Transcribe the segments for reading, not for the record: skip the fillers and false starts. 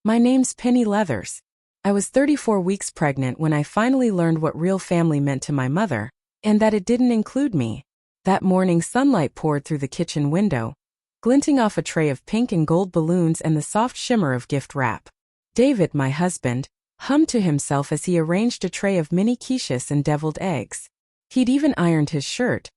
My name's Penny Leathers. I was 34 weeks pregnant when I finally learned what real family meant to my mother, and that it didn't include me. That morning, sunlight poured through the kitchen window, glinting off a tray of pink and gold balloons and the soft shimmer of gift wrap. David, my husband, hummed to himself as he arranged a tray of mini quiches and deviled eggs. He'd even ironed his shirt,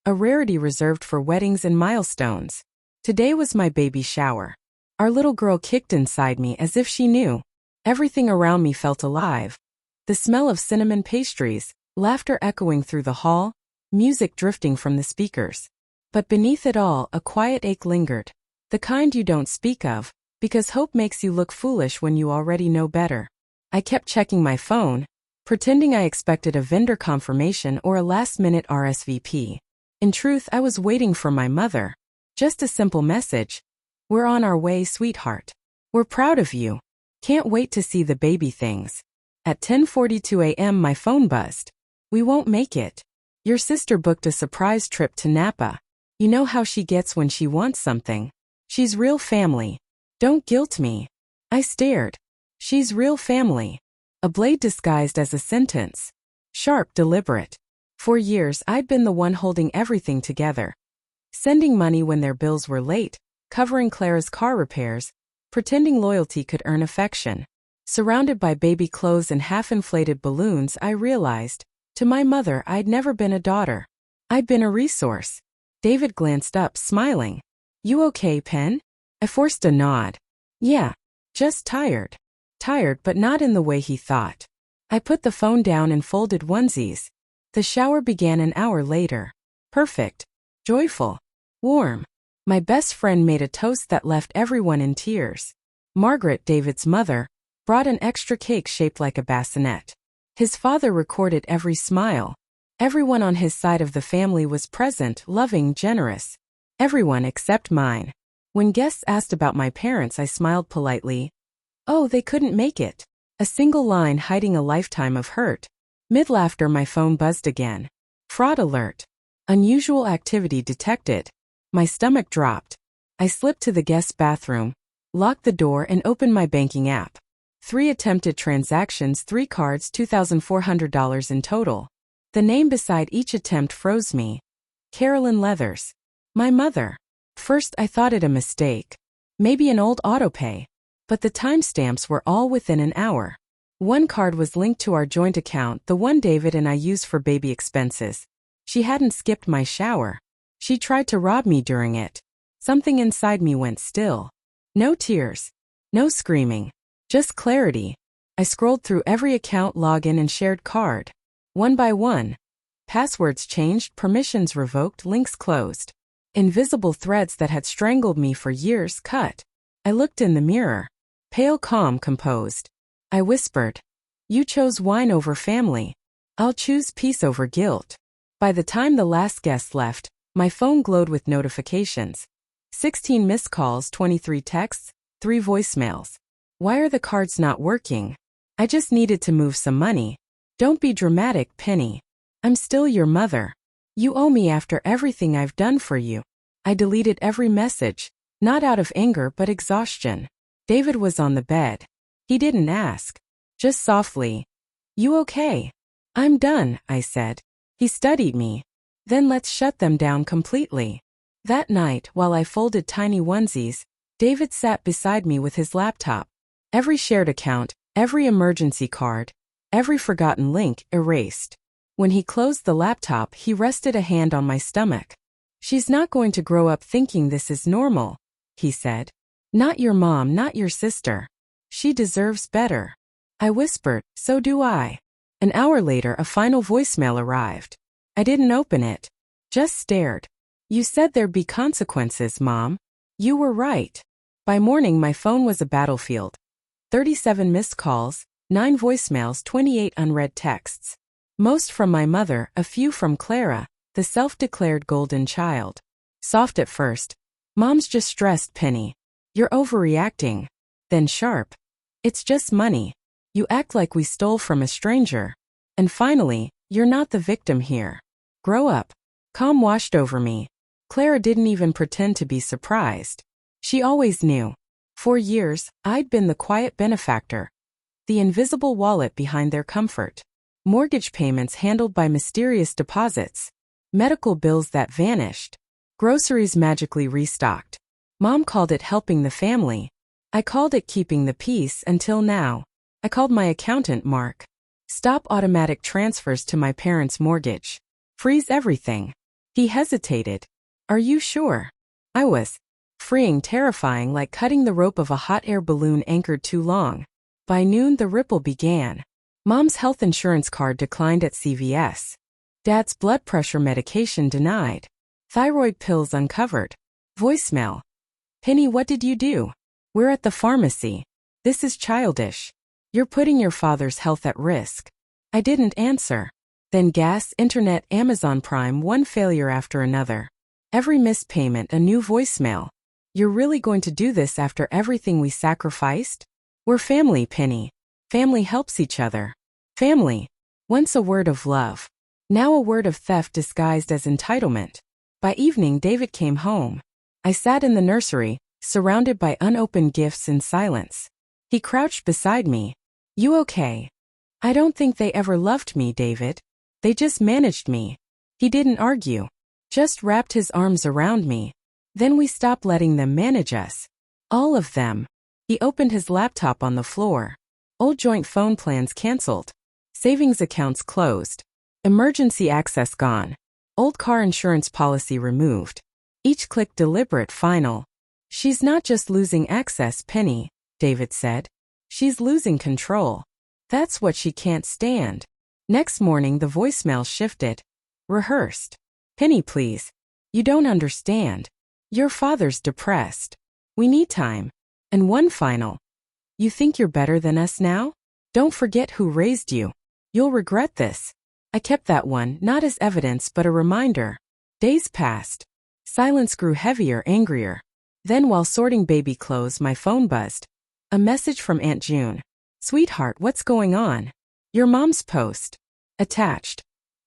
a rarity reserved for weddings and milestones. Today was my baby shower. Our little girl kicked inside me as if she knew. Everything around me felt alive. The smell of cinnamon pastries, laughter echoing through the hall, music drifting from the speakers. But beneath it all, a quiet ache lingered. The kind you don't speak of, because hope makes you look foolish when you already know better. I kept checking my phone, pretending I expected a vendor confirmation or a last-minute RSVP. In truth, I was waiting for my mother. Just a simple message. We're on our way, sweetheart. We're proud of you. Can't wait to see the baby things. At 10:42 a.m. my phone buzzed. We won't make it. Your sister booked a surprise trip to Napa. You know how she gets when she wants something. She's real family. Don't guilt me. I stared. She's real family. A blade disguised as a sentence. Sharp, deliberate. For years I'd been the one holding everything together. Sending money when their bills were late, covering Clara's car repairs, pretending loyalty could earn affection. Surrounded by baby clothes and half-inflated balloons, I realized, to my mother, I'd never been a daughter. I'd been a resource. David glanced up, smiling. You okay, Pen? I forced a nod. Yeah, just tired. Tired, but not in the way he thought. I put the phone down and folded onesies. The shower began an hour later. Perfect. Joyful. Warm. My best friend made a toast that left everyone in tears. Margaret, David's mother, brought an extra cake shaped like a bassinet. His father recorded every smile. Everyone on his side of the family was present, loving, generous. Everyone except mine. When guests asked about my parents, I smiled politely. Oh, they couldn't make it. A single line hiding a lifetime of hurt. Mid-laughter, my phone buzzed again. Fraud alert. Unusual activity detected. My stomach dropped. I slipped to the guest bathroom, locked the door and opened my banking app. 3 attempted transactions, 3 cards, $2,400 in total. The name beside each attempt froze me. Carolyn Leathers. My mother. First I thought it a mistake. Maybe an old autopay. But the timestamps were all within an hour. One card was linked to our joint account, the one David and I used for baby expenses. She hadn't skipped my shower. She tried to rob me during it. Something inside me went still. No tears. No screaming. Just clarity. I scrolled through every account, login and shared card. One by one. Passwords changed, permissions revoked, links closed. Invisible threads that had strangled me for years cut. I looked in the mirror. Pale, calm, composed. I whispered. You chose wine over family. I'll choose peace over guilt. By the time the last guest left, my phone glowed with notifications. 16 missed calls, 23 texts, 3 voicemails. Why are the cards not working? I just needed to move some money. Don't be dramatic, Penny. I'm still your mother. You owe me after everything I've done for you. I deleted every message, not out of anger but exhaustion. David was on the bed. He didn't ask. Just softly. You okay? I'm done, I said. He studied me. Then let's shut them down completely. That night, while I folded tiny onesies, David sat beside me with his laptop. Every shared account, every emergency card, every forgotten link erased. When he closed the laptop, he rested a hand on my stomach. She's not going to grow up thinking this is normal, he said. Not your mom, not your sister. She deserves better. I whispered, so do I. An hour later, a final voicemail arrived. I didn't open it. Just stared. You said there'd be consequences, Mom. You were right. By morning, my phone was a battlefield. 37 missed calls, 9 voicemails, 28 unread texts. Most from my mother, a few from Clara, the self-declared golden child. Soft at first. Mom's just stressed, Penny. You're overreacting. Then sharp. It's just money. You act like we stole from a stranger. And finally, you're not the victim here. Grow up. Calm washed over me. Clara didn't even pretend to be surprised. She always knew. For years, I'd been the quiet benefactor, the invisible wallet behind their comfort. Mortgage payments handled by mysterious deposits, medical bills that vanished, groceries magically restocked. Mom called it helping the family. I called it keeping the peace until now. I called my accountant, Mark. Stop automatic transfers to my parents' mortgage. Freeze everything. He hesitated. Are you sure? I was. Freeing, terrifying, like cutting the rope of a hot air balloon anchored too long. By noon, the ripple began. Mom's health insurance card declined at CVS. Dad's blood pressure medication denied. Thyroid pills uncovered. Voicemail. Penny, what did you do? We're at the pharmacy. This is childish. You're putting your father's health at risk. I didn't answer. Then gas, internet, Amazon Prime, one failure after another. Every missed payment, a new voicemail. You're really going to do this after everything we sacrificed? We're family, Penny. Family helps each other. Family. Once a word of love. Now a word of theft disguised as entitlement. By evening, David came home. I sat in the nursery, surrounded by unopened gifts in silence. He crouched beside me. You okay? I don't think they ever loved me, David. They just managed me. He didn't argue. Just wrapped his arms around me. Then we stopped letting them manage us. All of them. He opened his laptop on the floor. Old joint phone plans canceled. Savings accounts closed. Emergency access gone. Old car insurance policy removed. Each click deliberate, final. She's not just losing access, Penny, David said. She's losing control. That's what she can't stand. Next morning the voicemail shifted. Rehearsed. Penny, please. You don't understand. Your father's depressed. We need time. And one final. You think you're better than us now? Don't forget who raised you. You'll regret this. I kept that one, not as evidence but a reminder. Days passed. Silence grew heavier, angrier. Then while sorting baby clothes, my phone buzzed. A message from Aunt June. Sweetheart, what's going on? Your mom's post. Attached.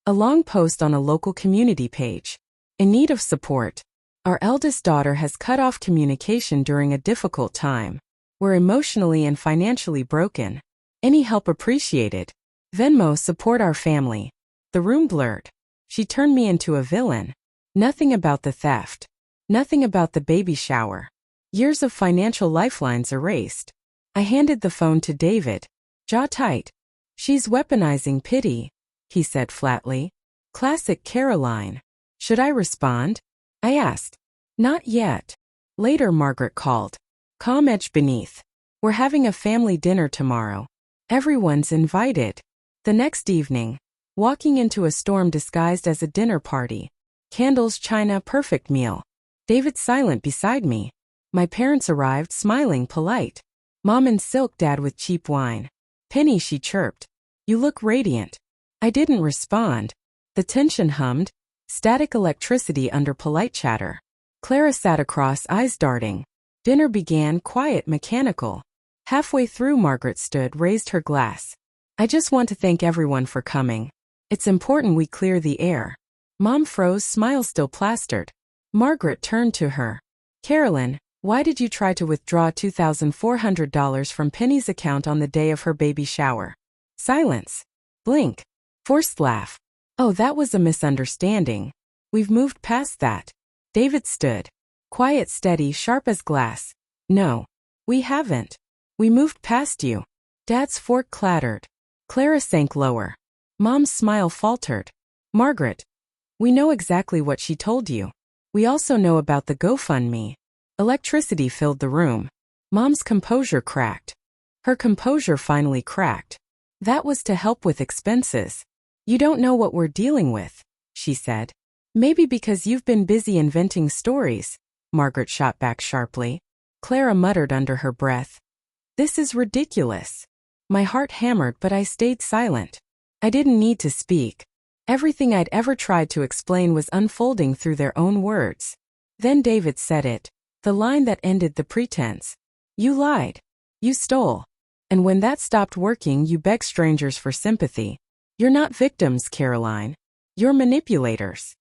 A long post on a local community page. In need of support. Our eldest daughter has cut off communication during a difficult time. We're emotionally and financially broken. Any help appreciated. Venmo, support our family. The room blurred. She turned me into a villain. Nothing about the theft. Nothing about the baby shower. Years of financial lifelines erased. I handed the phone to David. Jaw tight. She's weaponizing pity, he said flatly. Classic Caroline. Should I respond? I asked. Not yet. Later, Margaret called. Calm edge beneath. We're having a family dinner tomorrow. Everyone's invited. The next evening, walking into a storm disguised as a dinner party. Candles, china, perfect meal. David silent beside me. My parents arrived, smiling, polite. Mom in silk, Dad with cheap wine. Penny, she chirped. You look radiant. I didn't respond. The tension hummed. Static electricity under polite chatter. Clara sat across, eyes darting. Dinner began, quiet, mechanical. Halfway through, Margaret stood, raised her glass. I just want to thank everyone for coming. It's important we clear the air. Mom froze, smile still plastered. Margaret turned to her. Carolyn, why did you try to withdraw $2,400 from Penny's account on the day of her baby shower? Silence. Blink. Forced laugh. Oh, that was a misunderstanding. We've moved past that. David stood. Quiet, steady, sharp as glass. No. We haven't. We moved past you. Dad's fork clattered. Clara sank lower. Mom's smile faltered. Margaret. We know exactly what she told you. We also know about the GoFundMe. Electricity filled the room. Mom's composure cracked. Her composure finally cracked. That was to help with expenses. You don't know what we're dealing with, she said. Maybe because you've been busy inventing stories, Margaret shot back sharply. Clara muttered under her breath. This is ridiculous. My heart hammered, but I stayed silent. I didn't need to speak. Everything I'd ever tried to explain was unfolding through their own words. Then David said it. The line that ended the pretense. You lied. You stole. And when that stopped working, you begged strangers for sympathy. You're not victims, Caroline. You're manipulators.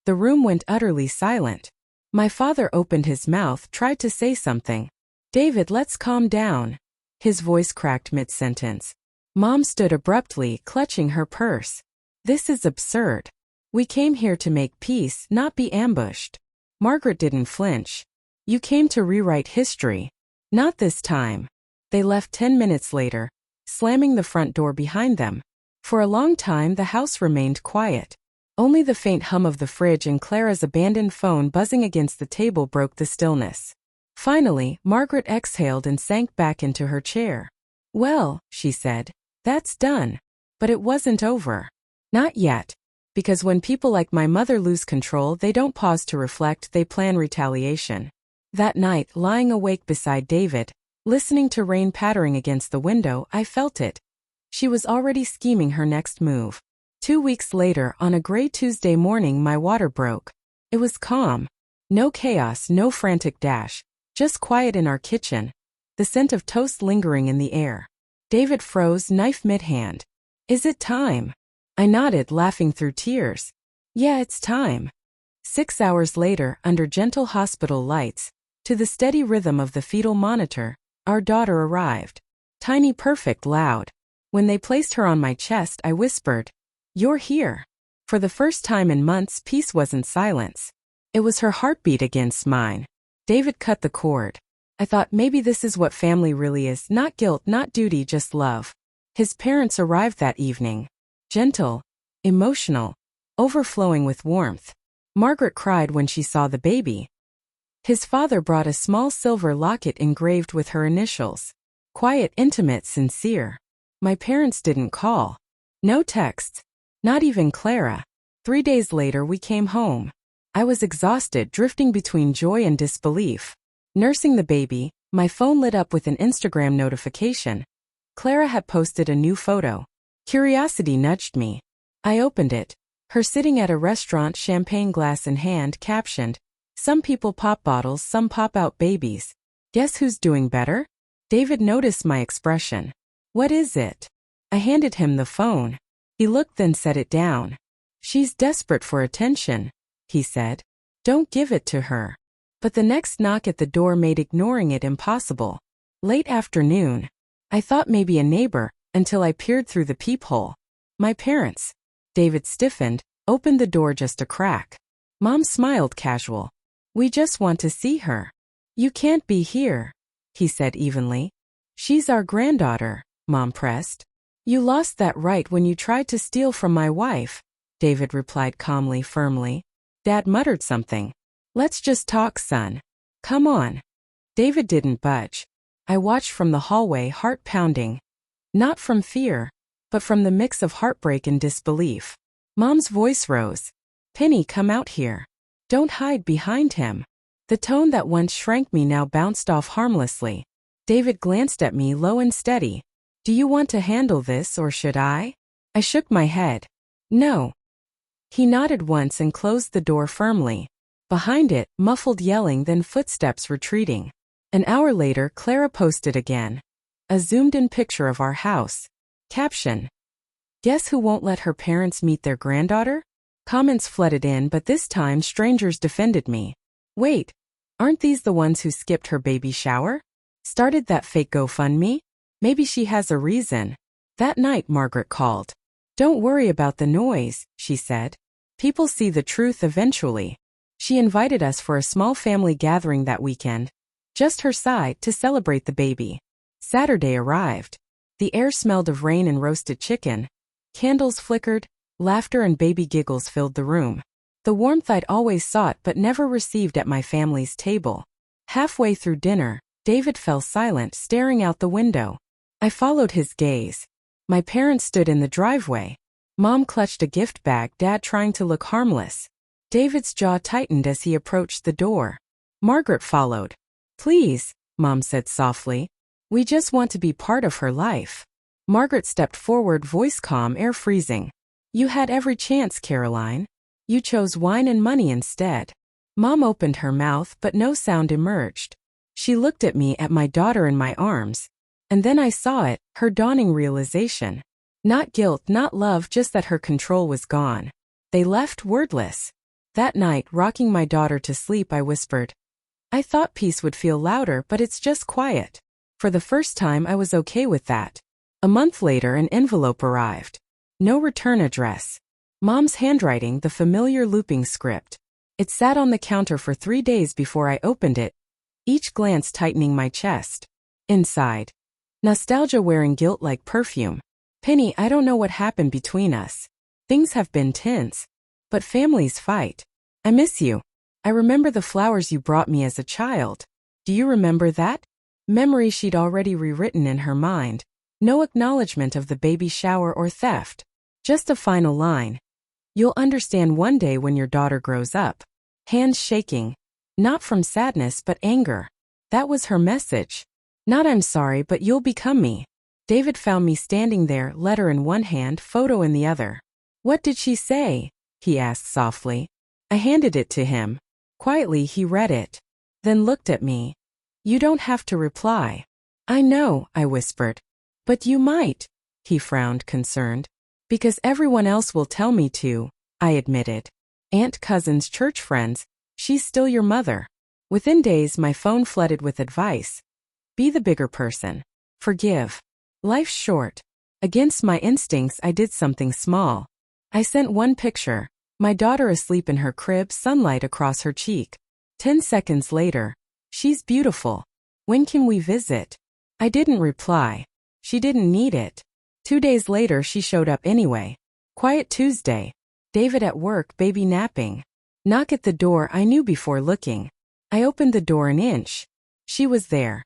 The room went utterly silent. My father opened his mouth, tried to say something. David, let's calm down. His voice cracked mid-sentence. Mom stood abruptly, clutching her purse. This is absurd. We came here to make peace, not be ambushed. Margaret didn't flinch. You came to rewrite history. Not this time. They left 10 minutes later, slamming the front door behind them. For a long time the house remained quiet. Only the faint hum of the fridge and Clara's abandoned phone buzzing against the table broke the stillness. Finally, Margaret exhaled and sank back into her chair. Well, she said, that's done. But it wasn't over. Not yet. Because when people like my mother lose control, they don't pause to reflect, they plan retaliation. That night, lying awake beside David, listening to rain pattering against the window, I felt it. She was already scheming her next move. 2 weeks later, on a gray Tuesday morning, my water broke. It was calm. No chaos, no frantic dash. Just quiet in our kitchen. The scent of toast lingering in the air. David froze, knife mid-hand. Is it time? I nodded, laughing through tears. Yeah, it's time. 6 hours later, under gentle hospital lights, to the steady rhythm of the fetal monitor, our daughter arrived. Tiny, perfect, loud. When they placed her on my chest, I whispered, "You're here." For the first time in months, peace wasn't silence. It was her heartbeat against mine. David cut the cord. I thought maybe this is what family really is, not guilt, not duty, just love. His parents arrived that evening. Gentle, emotional, overflowing with warmth. Margaret cried when she saw the baby. His father brought a small silver locket engraved with her initials. Quiet, intimate, sincere. My parents didn't call. No texts. Not even Clara. 3 days later we came home. I was exhausted, drifting between joy and disbelief. Nursing the baby, my phone lit up with an Instagram notification. Clara had posted a new photo. Curiosity nudged me. I opened it. Her sitting at a restaurant, champagne glass in hand, captioned, "Some people pop bottles, some pop out babies. Guess who's doing better?" David noticed my expression. "What is it?" I handed him the phone. He looked, then set it down. "She's desperate for attention," he said. "Don't give it to her." But the next knock at the door made ignoring it impossible. Late afternoon. I thought maybe a neighbor, until I peered through the peephole. My parents. David stiffened, opened the door just a crack. Mom smiled, casual. "We just want to see her." "You can't be here," he said evenly. "She's our granddaughter," Mom pressed. "You lost that right when you tried to steal from my wife," David replied calmly, firmly. Dad muttered something. "Let's just talk, son. Come on." David didn't budge. I watched from the hallway, heart pounding. Not from fear, but from the mix of heartbreak and disbelief. Mom's voice rose. "Penny, come out here. Don't hide behind him." The tone that once shrank me now bounced off harmlessly. David glanced at me, low and steady. "Do you want to handle this, or should I?" I shook my head. "No." He nodded once and closed the door firmly. Behind it, muffled yelling, then footsteps retreating. An hour later, Clara posted again. A zoomed-in picture of our house. Caption: "Guess who won't let her parents meet their granddaughter?" Comments flooded in, but this time strangers defended me. "Wait, aren't these the ones who skipped her baby shower? Started that fake GoFundMe? Maybe she has a reason." That night, Margaret called. "Don't worry about the noise," she said. "People see the truth eventually." She invited us for a small family gathering that weekend. Just her side, to celebrate the baby. Saturday arrived. The air smelled of rain and roasted chicken. Candles flickered, laughter and baby giggles filled the room. The warmth I'd always sought but never received at my family's table. Halfway through dinner, David fell silent, staring out the window. I followed his gaze. My parents stood in the driveway. Mom clutched a gift bag, Dad trying to look harmless. David's jaw tightened as he approached the door. Margaret followed. "Please," Mom said softly. "We just want to be part of her life." Margaret stepped forward, voice calm, air freezing. "You had every chance, Caroline. You chose wine and money instead." Mom opened her mouth, but no sound emerged. She looked at me, at my daughter in my arms. And then I saw it, her dawning realization. Not guilt, not love, just that her control was gone. They left wordless. That night, rocking my daughter to sleep, I whispered, I thought peace would feel louder, but it's just quiet. For the first time, I was okay with that. A month later, an envelope arrived. No return address. Mom's handwriting, the familiar looping script. It sat on the counter for 3 days before I opened it, each glance tightening my chest. Inside. Nostalgia wearing guilt like perfume. Penny, I don't know what happened between us. Things have been tense. But families fight. I miss you. I remember the flowers you brought me as a child. Do you remember that? Memory she'd already rewritten in her mind. No acknowledgement of the baby shower or theft. Just a final line. You'll understand one day when your daughter grows up. Hands shaking. Not from sadness but anger. That was her message. Not I'm sorry but you'll become me. David found me standing there, letter in one hand, photo in the other. What did she say? He asked softly. I handed it to him. Quietly he read it. Then looked at me. You don't have to reply. I know, I whispered. But you might. He frowned, concerned. Because everyone else will tell me to, I admitted. Aunt, cousins, church friends, she's still your mother. Within days my phone flooded with advice. Be the bigger person. Forgive. Life's short. Against my instincts I did something small. I sent one picture. My daughter asleep in her crib, sunlight across her cheek. 10 seconds later. She's beautiful. When can we visit? I didn't reply. She didn't need it. 2 days later she showed up anyway. Quiet Tuesday. David at work, baby napping. Knock at the door, I knew before looking. I opened the door an inch. She was there.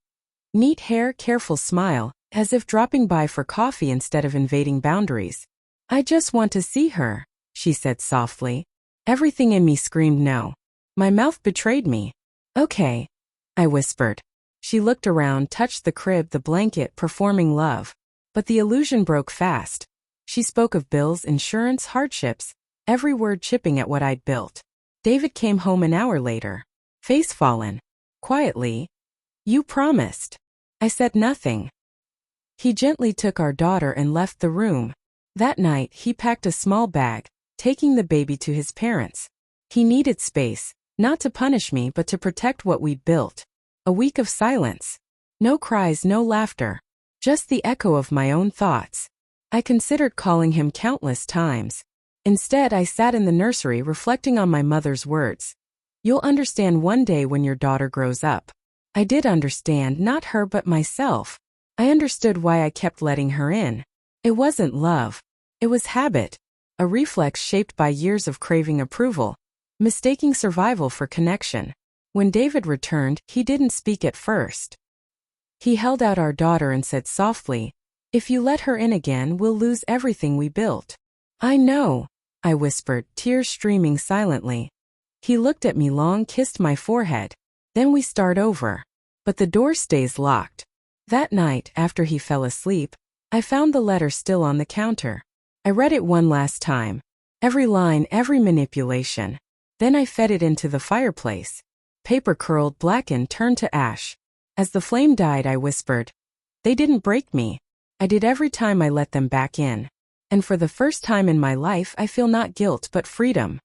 Neat hair, careful smile, as if dropping by for coffee instead of invading boundaries. I just want to see her, she said softly. Everything in me screamed no. My mouth betrayed me. Okay, I whispered. She looked around, touched the crib, the blanket, performing love. But the illusion broke fast. She spoke of bills, insurance, hardships, every word chipping at what I'd built. David came home an hour later. Face fallen. Quietly. You promised. I said nothing. He gently took our daughter and left the room. That night, he packed a small bag, taking the baby to his parents. He needed space, not to punish me but to protect what we'd built. A week of silence. No cries, no laughter. Just the echo of my own thoughts. I considered calling him countless times. Instead, I sat in the nursery reflecting on my mother's words. You'll understand one day when your daughter grows up. I did understand, not her but myself. I understood why I kept letting her in. It wasn't love. It was habit. A reflex shaped by years of craving approval. Mistaking survival for connection. When David returned, he didn't speak at first. He held out our daughter and said softly, if you let her in again, we'll lose everything we built. I know, I whispered, tears streaming silently. He looked at me long, kissed my forehead. Then we start over. But the door stays locked. That night, after he fell asleep, I found the letter still on the counter. I read it one last time. Every line, every manipulation. Then I fed it into the fireplace. Paper curled, blackened, turned to ash. As the flame died, I whispered, they didn't break me. I did every time I let them back in. And for the first time in my life, I feel not guilt but freedom.